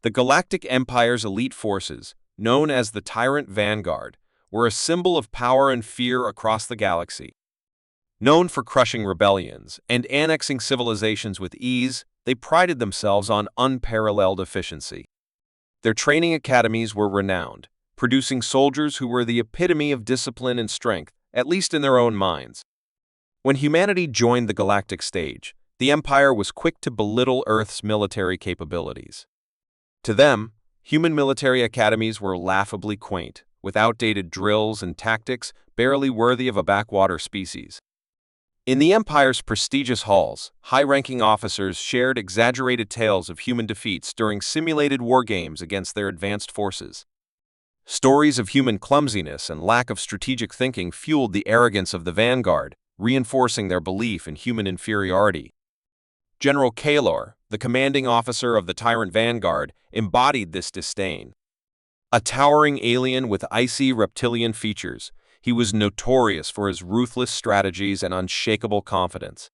The Galactic Empire's elite forces, known as the Tyrant Vanguard, were a symbol of power and fear across the galaxy. Known for crushing rebellions and annexing civilizations with ease, they prided themselves on unparalleled efficiency. Their training academies were renowned, producing soldiers who were the epitome of discipline and strength, at least in their own minds. When humanity joined the galactic stage, the Empire was quick to belittle Earth's military capabilities. To them, human military academies were laughably quaint, with outdated drills and tactics barely worthy of a backwater species. In the Empire's prestigious halls, high-ranking officers shared exaggerated tales of human defeats during simulated war games against their advanced forces. Stories of human clumsiness and lack of strategic thinking fueled the arrogance of the Vanguard, reinforcing their belief in human inferiority. General Kahlor, the commanding officer of the Tyrant Vanguard, embodied this disdain. A towering alien with icy reptilian features, he was notorious for his ruthless strategies and unshakable confidence.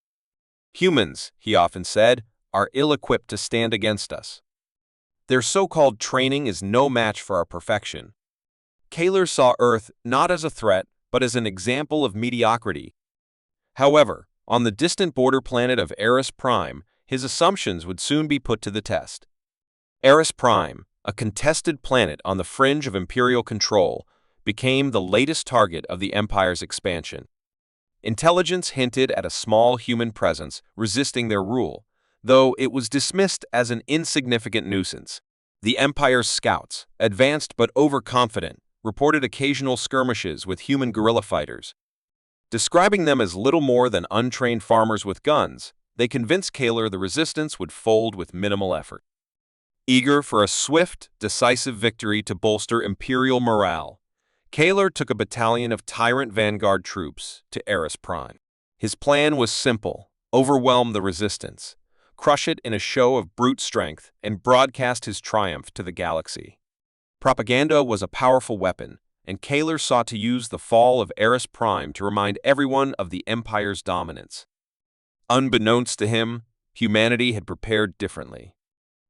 Humans, he often said, are ill-equipped to stand against us. Their so-called training is no match for our perfection. Kahlor saw Earth not as a threat, but as an example of mediocrity. However, on the distant border planet of Ais Prime, his assumptions would soon be put to the test. Ais Prime, a contested planet on the fringe of Imperial control, became the latest target of the Empire's expansion. Intelligence hinted at a small human presence resisting their rule, though it was dismissed as an insignificant nuisance. The Empire's scouts, advanced but overconfident, reported occasional skirmishes with human guerrilla fighters. Describing them as little more than untrained farmers with guns, they convinced Kahlor the resistance would fold with minimal effort. Eager for a swift, decisive victory to bolster Imperial morale, Kahlor took a battalion of Tyrant Vanguard troops to Ais Prime. His plan was simple: overwhelm the resistance, crush it in a show of brute strength, and broadcast his triumph to the galaxy. Propaganda was a powerful weapon, and Kahlor sought to use the fall of Ais Prime to remind everyone of the Empire's dominance. Unbeknownst to him, humanity had prepared differently.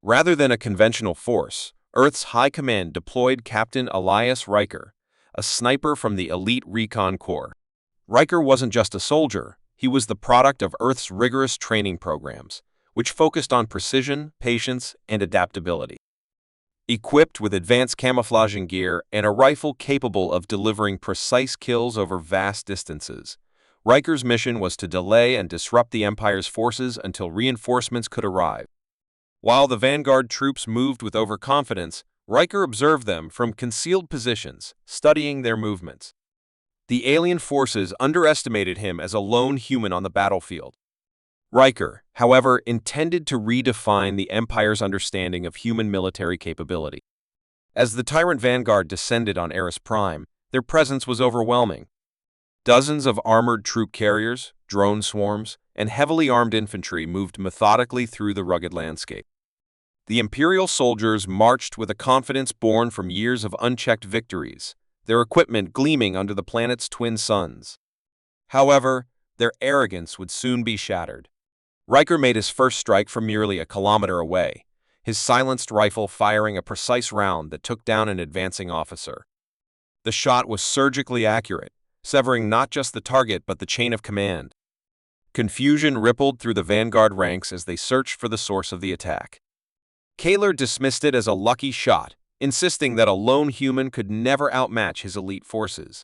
Rather than a conventional force, Earth's High Command deployed Captain Elias Riker, a sniper from the elite Recon Corps. Riker wasn't just a soldier, he was the product of Earth's rigorous training programs, which focused on precision, patience, and adaptability. Equipped with advanced camouflaging gear and a rifle capable of delivering precise kills over vast distances, Riker's mission was to delay and disrupt the Empire's forces until reinforcements could arrive. While the Vanguard troops moved with overconfidence, Riker observed them from concealed positions, studying their movements. The alien forces underestimated him as a lone human on the battlefield. Riker, however, intended to redefine the Empire's understanding of human military capability. As the Tyrant Vanguard descended on Ais Prime, their presence was overwhelming. Dozens of armored troop carriers, drone swarms, and heavily armed infantry moved methodically through the rugged landscape. The Imperial soldiers marched with a confidence born from years of unchecked victories, their equipment gleaming under the planet's twin suns. However, their arrogance would soon be shattered. Riker made his first strike from merely a kilometer away, his silenced rifle firing a precise round that took down an advancing officer. The shot was surgically accurate, severing not just the target but the chain of command. Confusion rippled through the Vanguard ranks as they searched for the source of the attack. Kahlor dismissed it as a lucky shot, insisting that a lone human could never outmatch his elite forces.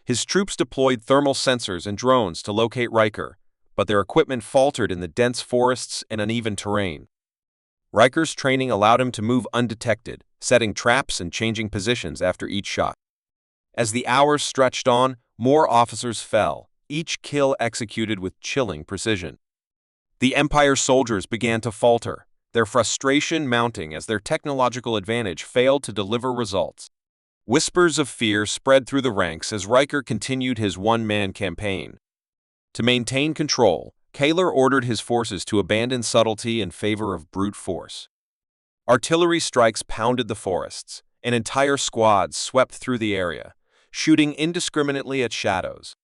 His troops deployed thermal sensors and drones to locate Riker, but their equipment faltered in the dense forests and uneven terrain. Riker's training allowed him to move undetected, setting traps and changing positions after each shot. As the hours stretched on, more officers fell, each kill executed with chilling precision. The Empire soldiers began to falter, their frustration mounting as their technological advantage failed to deliver results. Whispers of fear spread through the ranks as Riker continued his one-man campaign. To maintain control, Kahlor ordered his forces to abandon subtlety in favor of brute force. Artillery strikes pounded the forests, and entire squads swept through the area, shooting indiscriminately at shadows.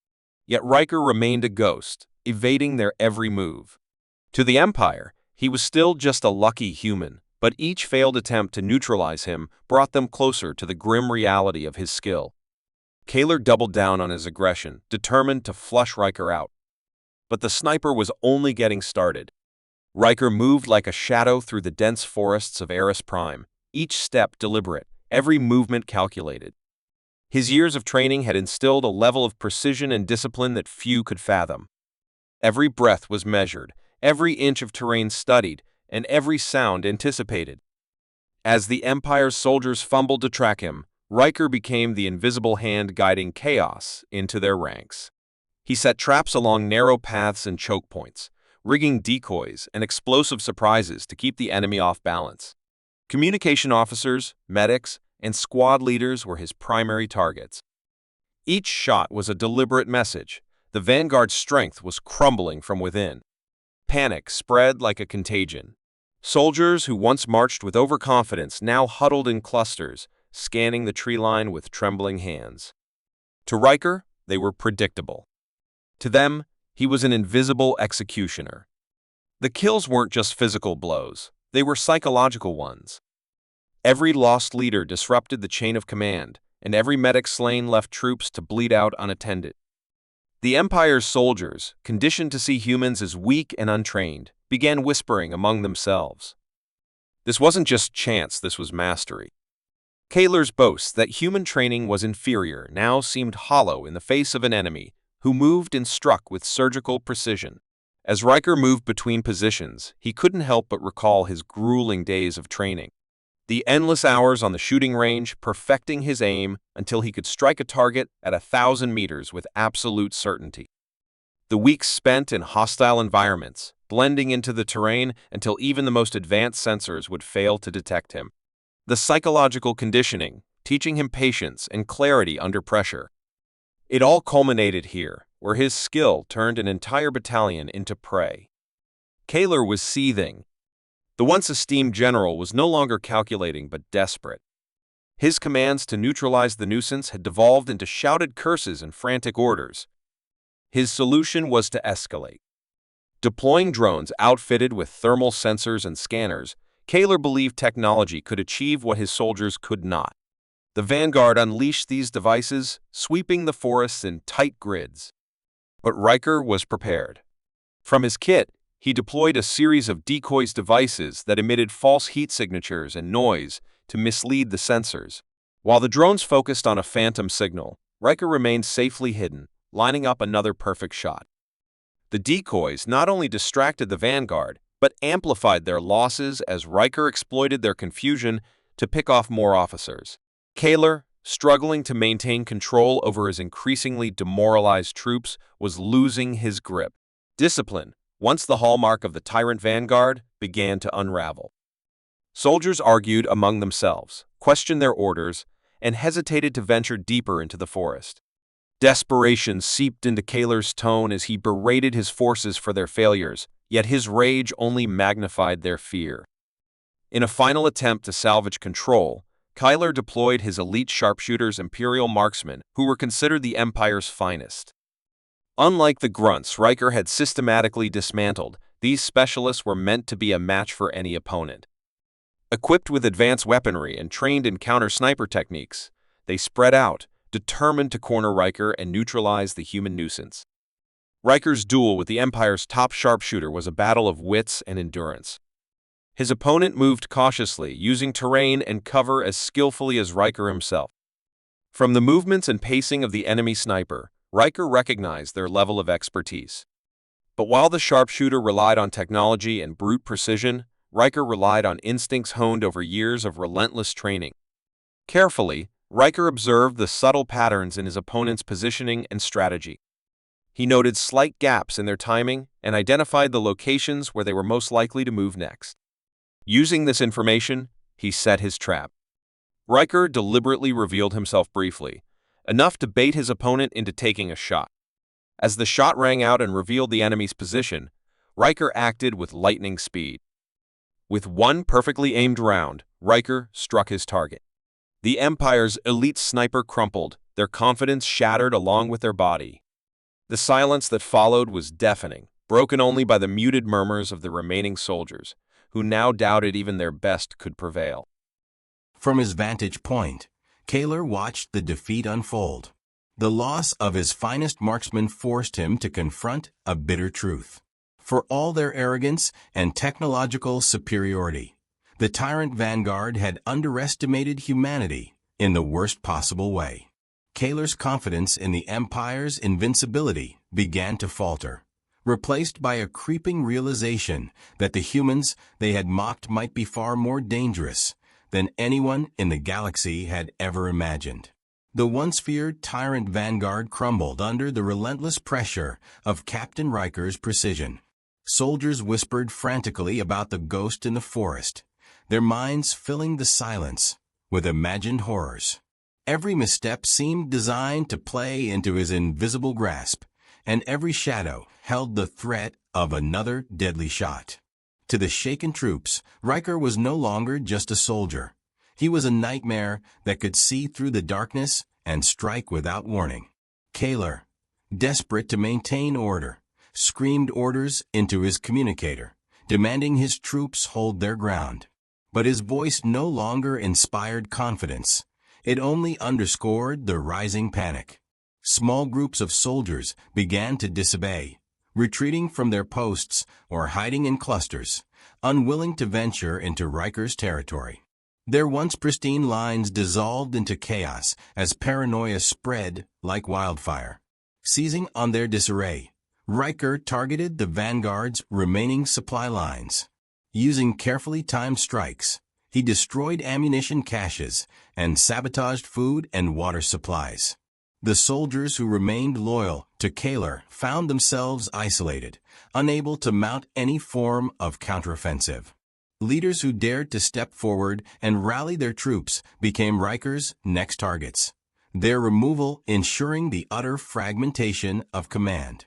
Yet Riker remained a ghost, evading their every move. To the Empire, he was still just a lucky human, but each failed attempt to neutralize him brought them closer to the grim reality of his skill. Kaler doubled down on his aggression, determined to flush Riker out. But the sniper was only getting started. Riker moved like a shadow through the dense forests of Ais Prime, each step deliberate, every movement calculated. His years of training had instilled a level of precision and discipline that few could fathom. Every breath was measured, every inch of terrain studied, and every sound anticipated. As the Empire's soldiers fumbled to track him, Riker became the invisible hand guiding chaos into their ranks. He set traps along narrow paths and choke points, rigging decoys and explosive surprises to keep the enemy off balance. Communication officers, medics, and squad leaders were his primary targets. Each shot was a deliberate message. The Vanguard's strength was crumbling from within. Panic spread like a contagion. Soldiers who once marched with overconfidence now huddled in clusters, scanning the tree line with trembling hands. To Riker, they were predictable. To them, he was an invisible executioner. The kills weren't just physical blows, they were psychological ones. Every lost leader disrupted the chain of command, and every medic slain left troops to bleed out unattended. The Empire's soldiers, conditioned to see humans as weak and untrained, began whispering among themselves. This wasn't just chance, this was mastery. Kaler's boast that human training was inferior now seemed hollow in the face of an enemy who moved and struck with surgical precision. As Riker moved between positions, he couldn't help but recall his grueling days of training. The endless hours on the shooting range, perfecting his aim until he could strike a target at 1,000 meters with absolute certainty. The weeks spent in hostile environments, blending into the terrain until even the most advanced sensors would fail to detect him. The psychological conditioning, teaching him patience and clarity under pressure. It all culminated here, where his skill turned an entire battalion into prey. Kaler was seething. The once esteemed general was no longer calculating but desperate. His commands to neutralize the nuisance had devolved into shouted curses and frantic orders. His solution was to escalate. Deploying drones outfitted with thermal sensors and scanners, Kaler believed technology could achieve what his soldiers could not. The Vanguard unleashed these devices, sweeping the forests in tight grids. But Riker was prepared. From his kit, he deployed a series of decoys devices that emitted false heat signatures and noise to mislead the sensors. While the drones focused on a phantom signal, Riker remained safely hidden, lining up another perfect shot. The decoys not only distracted the Vanguard, but amplified their losses as Riker exploited their confusion to pick off more officers. Kaler, struggling to maintain control over his increasingly demoralized troops, was losing his grip. Discipline, once the hallmark of the tyrant Vanguard, began to unravel. Soldiers argued among themselves, questioned their orders, and hesitated to venture deeper into the forest. Desperation seeped into Kaler's tone as he berated his forces for their failures, yet his rage only magnified their fear. In a final attempt to salvage control, Kaler deployed his elite sharpshooters, Imperial marksmen, who were considered the Empire's finest. Unlike the grunts Riker had systematically dismantled, these specialists were meant to be a match for any opponent. Equipped with advanced weaponry and trained in counter-sniper techniques, they spread out, determined to corner Riker and neutralize the human nuisance. Riker's duel with the Empire's top sharpshooter was a battle of wits and endurance. His opponent moved cautiously, using terrain and cover as skillfully as Riker himself. From the movements and pacing of the enemy sniper, Riker recognized their level of expertise. But while the sharpshooter relied on technology and brute precision, Riker relied on instincts honed over years of relentless training. Carefully, Riker observed the subtle patterns in his opponent's positioning and strategy. He noted slight gaps in their timing and identified the locations where they were most likely to move next. Using this information, he set his trap. Riker deliberately revealed himself briefly, enough to bait his opponent into taking a shot. As the shot rang out and revealed the enemy's position, Riker acted with lightning speed. With one perfectly aimed round, Riker struck his target. The Empire's elite sniper crumpled, their confidence shattered along with their body. The silence that followed was deafening, broken only by the muted murmurs of the remaining soldiers, who now doubted even their best could prevail. From his vantage point, Kaler watched the defeat unfold. The loss of his finest marksman forced him to confront a bitter truth. For all their arrogance and technological superiority, the tyrant vanguard had underestimated humanity in the worst possible way. Kaler's confidence in the Empire's invincibility began to falter, replaced by a creeping realization that the humans they had mocked might be far more dangerous than anyone in the galaxy had ever imagined. The once feared tyrant vanguard crumbled under the relentless pressure of Captain Riker's precision. Soldiers whispered frantically about the ghost in the forest, their minds filling the silence with imagined horrors. Every misstep seemed designed to play into his invisible grasp, and every shadow held the threat of another deadly shot. To the shaken troops, Riker was no longer just a soldier. He was a nightmare that could see through the darkness and strike without warning. Kaler, desperate to maintain order, screamed orders into his communicator, demanding his troops hold their ground. But his voice no longer inspired confidence. It only underscored the rising panic. Small groups of soldiers began to disobey, retreating from their posts or hiding in clusters, unwilling to venture into Riker's territory. Their once pristine lines dissolved into chaos as paranoia spread like wildfire. Seizing on their disarray, Riker targeted the Vanguard's remaining supply lines. Using carefully timed strikes, he destroyed ammunition caches and sabotaged food and water supplies. The soldiers who remained loyal to Kaler found themselves isolated, unable to mount any form of counteroffensive. Leaders who dared to step forward and rally their troops became Riker's next targets, their removal ensuring the utter fragmentation of command.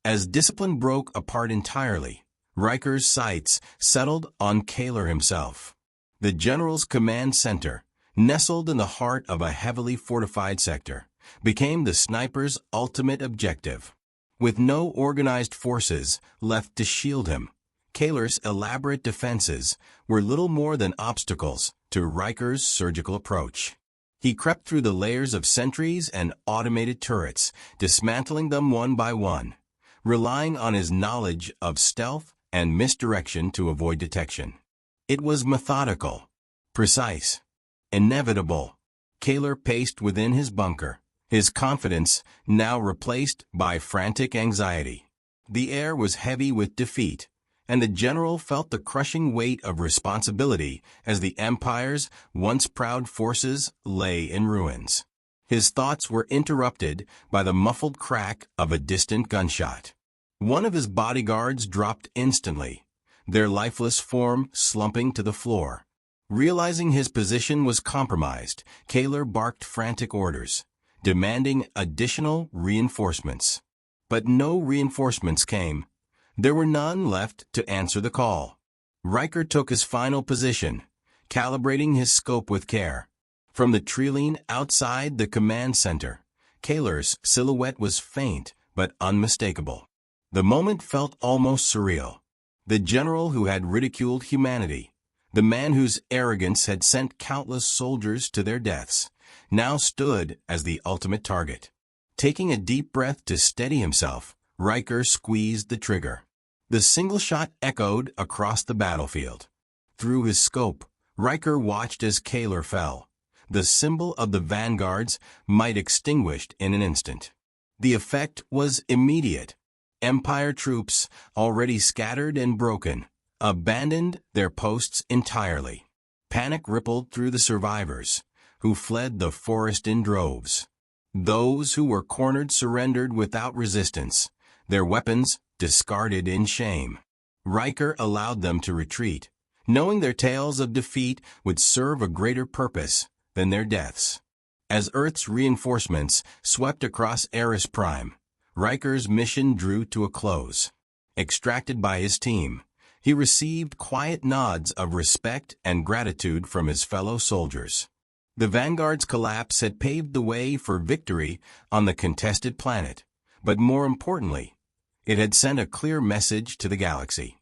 As discipline broke apart entirely, Riker's sights settled on Kaler himself. The general's command center, nestled in the heart of a heavily fortified sector, became the sniper's ultimate objective. With no organized forces left to shield him, Kaler's elaborate defenses were little more than obstacles to Riker's surgical approach. He crept through the layers of sentries and automated turrets, dismantling them one by one, relying on his knowledge of stealth and misdirection to avoid detection. It was methodical, precise, inevitable. Kaler paced within his bunker, his confidence now replaced by frantic anxiety. The air was heavy with defeat, and the general felt the crushing weight of responsibility as the Empire's once proud forces lay in ruins. His thoughts were interrupted by the muffled crack of a distant gunshot. One of his bodyguards dropped instantly, their lifeless form slumping to the floor. Realizing his position was compromised, Kaler barked frantic orders, demanding additional reinforcements. But no reinforcements came. There were none left to answer the call. Riker took his final position, calibrating his scope with care. From the tree outside the command center, Kaler's silhouette was faint but unmistakable. The moment felt almost surreal. The general who had ridiculed humanity, the man whose arrogance had sent countless soldiers to their deaths, now stood as the ultimate target. Taking a deep breath to steady himself, Riker squeezed the trigger. The single shot echoed across the battlefield. Through his scope, Riker watched as Kaler fell, the symbol of the Vanguard's might extinguished in an instant. The effect was immediate. Empire troops, already scattered and broken, abandoned their posts entirely. Panic rippled through the survivors, who fled the forest in droves. Those who were cornered surrendered without resistance, their weapons discarded in shame. Riker allowed them to retreat, knowing their tales of defeat would serve a greater purpose than their deaths. As Earth's reinforcements swept across Ais Prime, Riker's mission drew to a close. Extracted by his team, he received quiet nods of respect and gratitude from his fellow soldiers. The Vanguard's collapse had paved the way for victory on the contested planet, but more importantly, it had sent a clear message to the galaxy.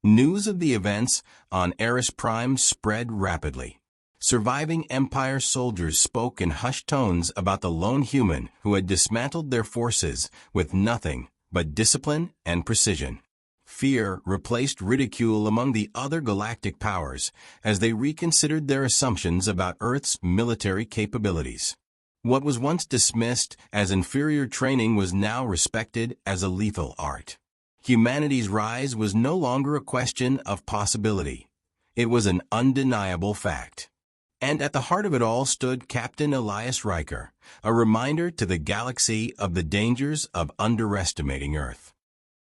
News of the events on Ais Prime spread rapidly. Surviving Empire soldiers spoke in hushed tones about the lone human who had dismantled their forces with nothing but discipline and precision. Fear replaced ridicule among the other galactic powers as they reconsidered their assumptions about Earth's military capabilities. What was once dismissed as inferior training was now respected as a lethal art. Humanity's rise was no longer a question of possibility. It was an undeniable fact. And at the heart of it all stood Captain Elias Riker, a reminder to the galaxy of the dangers of underestimating Earth.